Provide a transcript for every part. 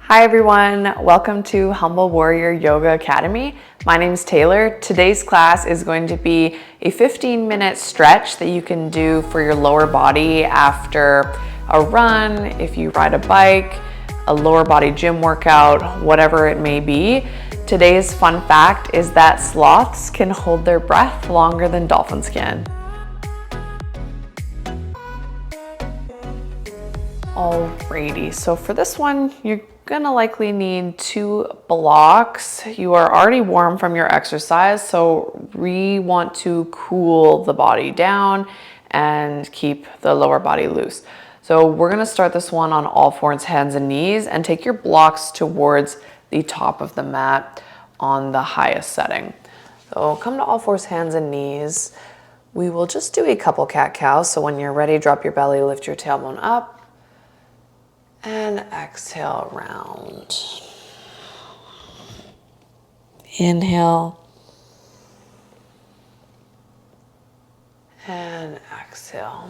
Hi everyone, welcome to Humble Warrior Yoga Academy. My name is Taylor. Today's class is going to be a 15-minute stretch that you can do for your lower body after a run, if you ride a bike, a lower body gym workout, whatever it may be. Today's fun fact is that sloths can hold their breath longer than dolphins can. Alrighty, so for this one, you're gonna likely need 2 blocks. You are already warm from your exercise, so we want to cool the body down and keep the lower body loose. So we're gonna start this one on all fours, hands and knees, and take your blocks towards the top of the mat on the highest setting. So come to all fours, hands and knees. We will just do a couple cat-cows, so when you're ready, drop your belly, lift your tailbone up, and exhale, round. Inhale. And exhale.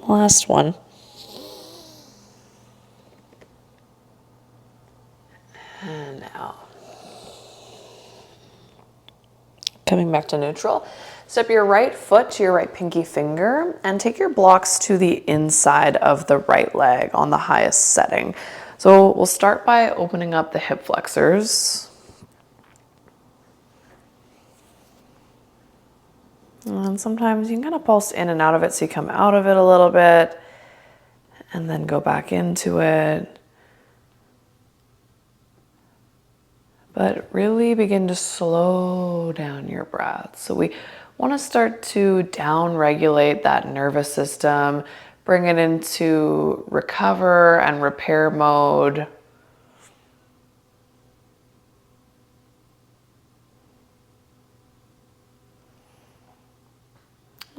Last one. And out. Coming back to neutral. Step your right foot to your right pinky finger and take your blocks to the inside of the right leg on the highest setting. So we'll start by opening up the hip flexors. And sometimes you can kind of pulse in and out of it, so you come out of it a little bit and then go back into it. But really begin to slow down your breath. So we want to start to down-regulate that nervous system, bring it into recover and repair mode.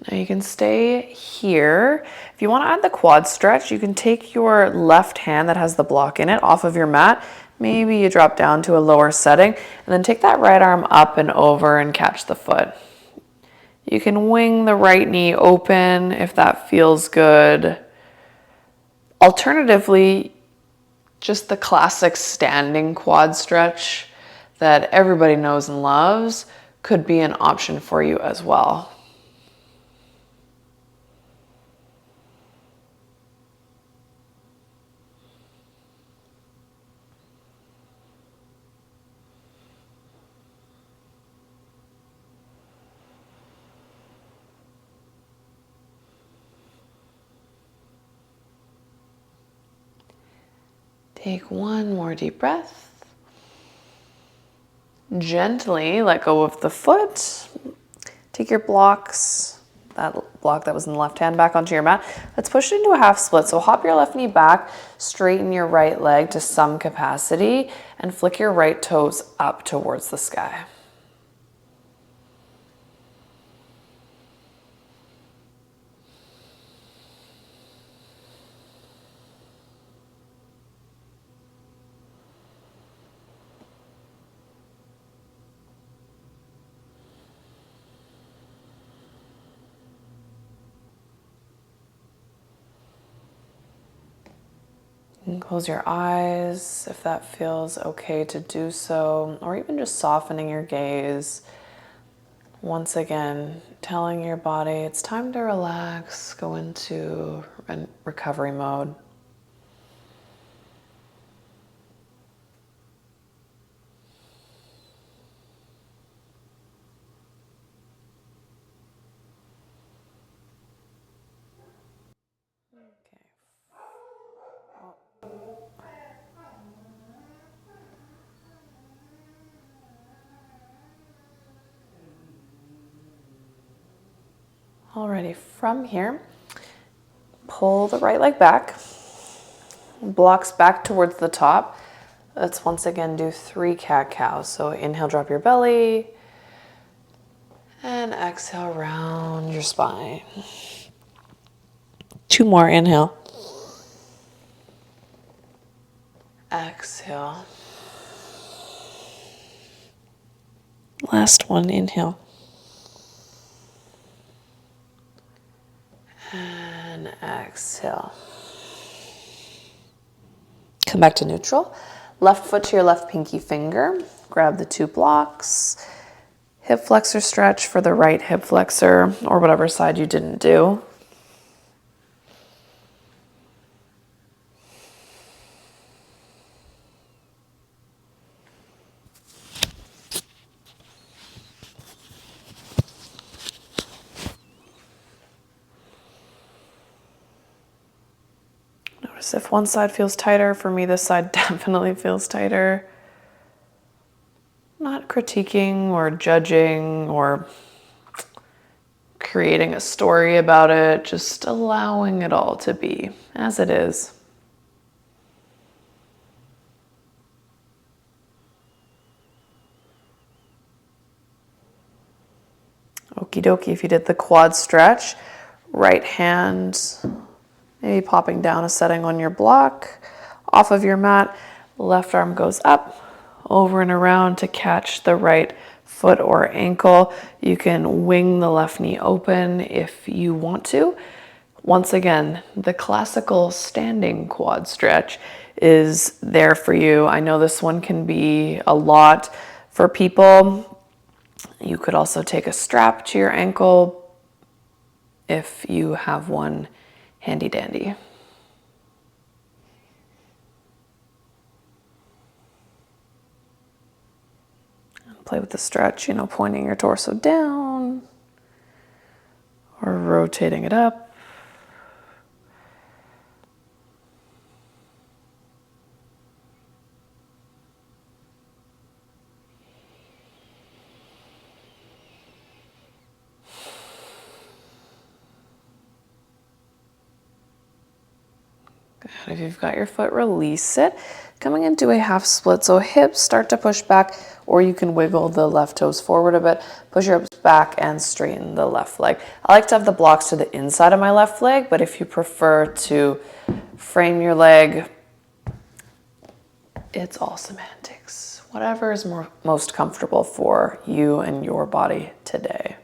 Now you can stay here. If you want to add the quad stretch, you can take your left hand that has the block in it off of your mat. Maybe you drop down to a lower setting and then take that right arm up and over and catch the foot. You can wing the right knee open if that feels good. Alternatively, just the classic standing quad stretch that everybody knows and loves could be an option for you as well. Take one more deep breath. Gently let go of the foot. Take your blocks, that block that was in the left hand, back onto your mat. Let's push it into a half split. So hop your left knee back, straighten your right leg to some capacity, and flick your right toes up towards the sky. And close your eyes if that feels okay to do so, or even just softening your gaze. Once again, telling your body it's time to relax, go into recovery mode. Alrighty, from here, pull the right leg back, blocks back towards the top. Let's once again do 3 cat-cows. So inhale, drop your belly, and exhale, round your spine. 2 more, inhale. Exhale. Last one, inhale. And exhale. Come back to neutral. Left foot to your left pinky finger. Grab the 2 blocks. Hip flexor stretch for the right hip flexor or whatever side you didn't do. Notice if one side feels tighter. For me, this side definitely feels tighter. Not critiquing or judging or creating a story about it, just allowing it all to be as it is. Okie dokie, if you did the quad stretch, right hand maybe popping down a setting on your block, off of your mat, left arm goes up, over and around to catch the right foot or ankle. You can wing the left knee open if you want to. Once again, the classical standing quad stretch is there for you. I know this one can be a lot for people. You could also take a strap to your ankle if you have one handy dandy. Play with the stretch, pointing your torso down or rotating it up. Good. If you've got your foot, release it. Coming into a half split, so hips start to push back, or you can wiggle the left toes forward a bit, push your hips back and straighten the left leg. I like to have the blocks to the inside of my left leg, but if you prefer to frame your leg, it's all semantics. Whatever is most comfortable for you and your body today.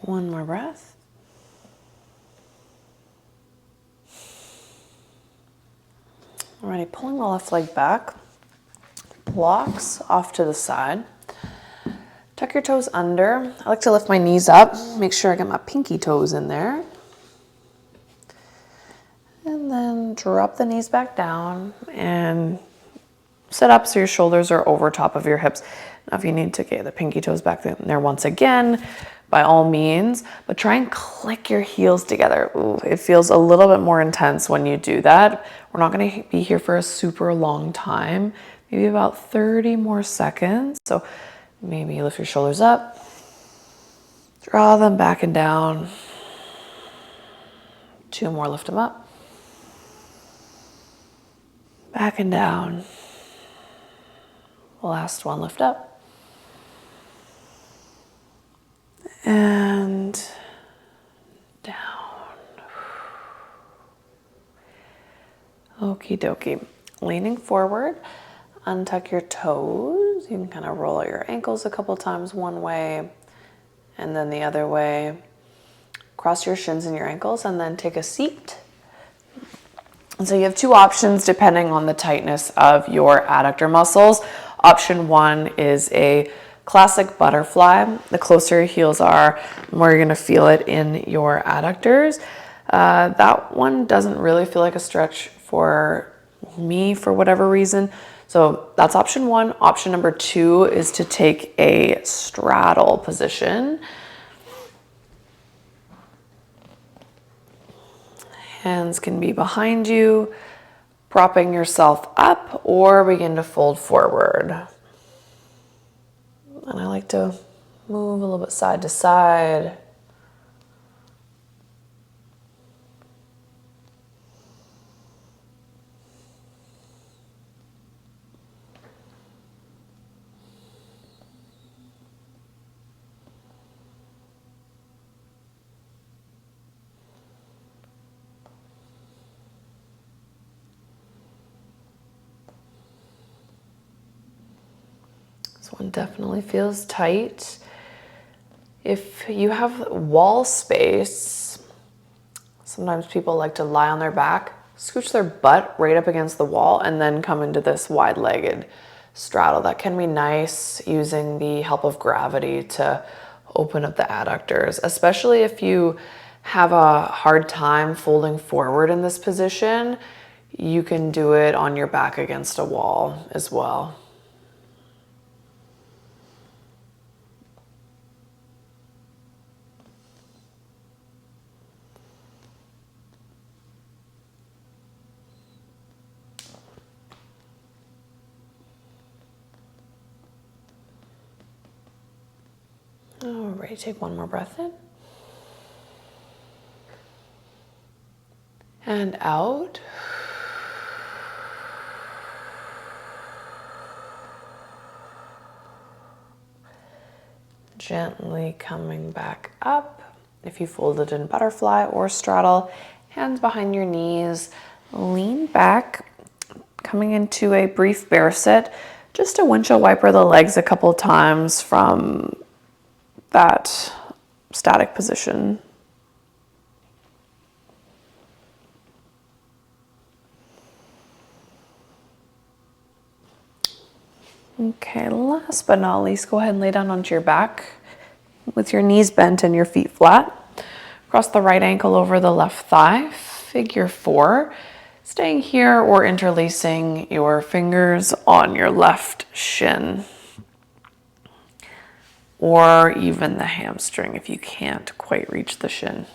One more breath. Alrighty, pulling the left leg back, blocks off to the side. Tuck your toes under. I like to lift my knees up, make sure I get my pinky toes in there. And then drop the knees back down and sit up so your shoulders are over top of your hips. Now if you need to get the pinky toes back in there once again, by all means, but try and click your heels together. Ooh, it feels a little bit more intense when you do that. We're not gonna be here for a super long time, maybe about 30 more seconds. So maybe lift your shoulders up, draw them back and down. 2 more, lift them up, back and down. Last one, lift up. And down. Okie dokie. Leaning forward, untuck your toes. You can kind of roll out your ankles a couple times one way and then the other way. Cross your shins and your ankles and then take a seat. And so you have 2 options depending on the tightness of your adductor muscles. Option 1 is a classic butterfly. The closer your heels are, the more you're gonna feel it in your adductors. That one doesn't really feel like a stretch for me for whatever reason. So that's option 1. Option number 2 is to take a straddle position. Hands can be behind you, propping yourself up, or begin to fold forward. And I like to move a little bit side to side. This one definitely feels tight. If you have wall space, sometimes people like to lie on their back, scooch their butt right up against the wall, and then come into this wide-legged straddle. That can be nice, using the help of gravity to open up the adductors, especially if you have a hard time folding forward in this position. You can do it on your back against a wall as well. All right, take one more breath in. And out. Gently coming back up. If you folded in butterfly or straddle, hands behind your knees, lean back, coming into a brief bear sit, just to windshield wiper the legs a couple times from that static position. Okay, last but not least, go ahead and lay down onto your back with your knees bent and your feet flat. Cross the right ankle over the left thigh, figure four, staying here or interlacing your fingers on your left shin, or even the hamstring if you can't quite reach the shin.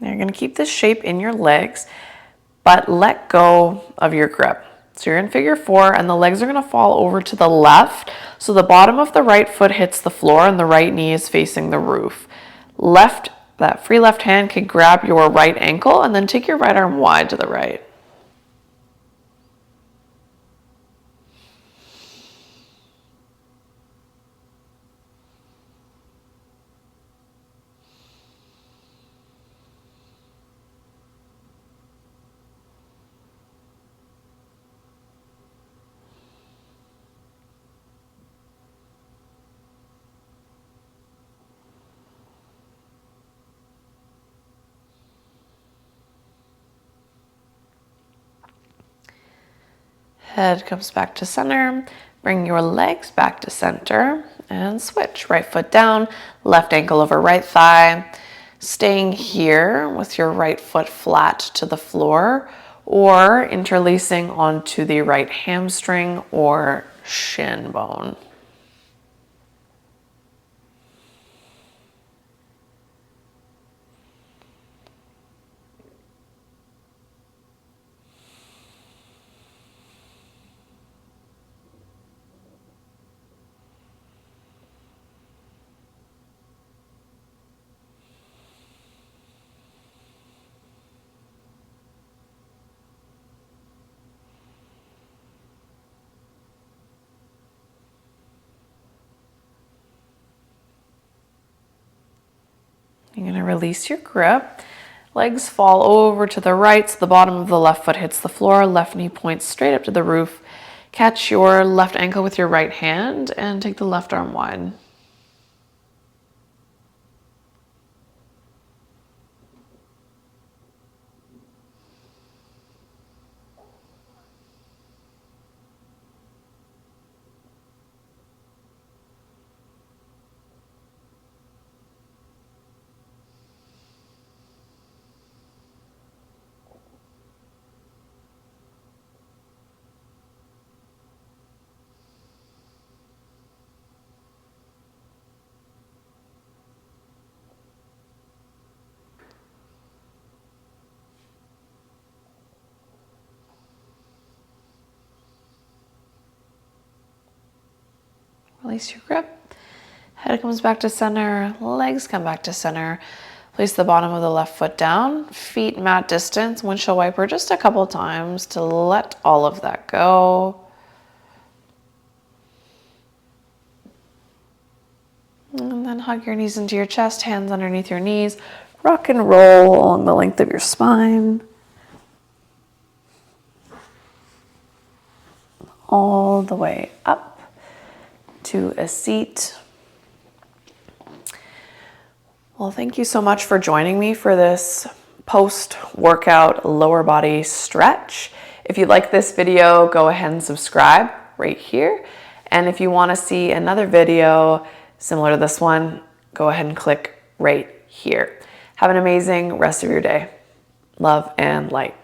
You're going to keep this shape in your legs, but let go of your grip. So you're in figure four, and the legs are going to fall over to the left. So the bottom of the right foot hits the floor and the right knee is facing the roof. That free left hand can grab your right ankle and then take your right arm wide to the right. Head comes back to center. Bring your legs back to center and switch. Right foot down, left ankle over right thigh. Staying here with your right foot flat to the floor, or interlacing onto the right hamstring or shin bone. You're going to release your grip. Legs fall over to the right, so the bottom of the left foot hits the floor. Left knee points straight up to the roof. Catch your left ankle with your right hand and take the left arm wide. Release your grip. Head comes back to center, legs come back to center. Place the bottom of the left foot down, feet mat distance, windshield wiper just a couple times to let all of that go. And then hug your knees into your chest, hands underneath your knees. Rock and roll along the length of your spine. All the way up to a seat. Well, thank you so much for joining me for this post-workout lower body stretch. If you like this video, go ahead and subscribe right here. And if you want to see another video similar to this one, go ahead and click right here. Have an amazing rest of your day. Love and light.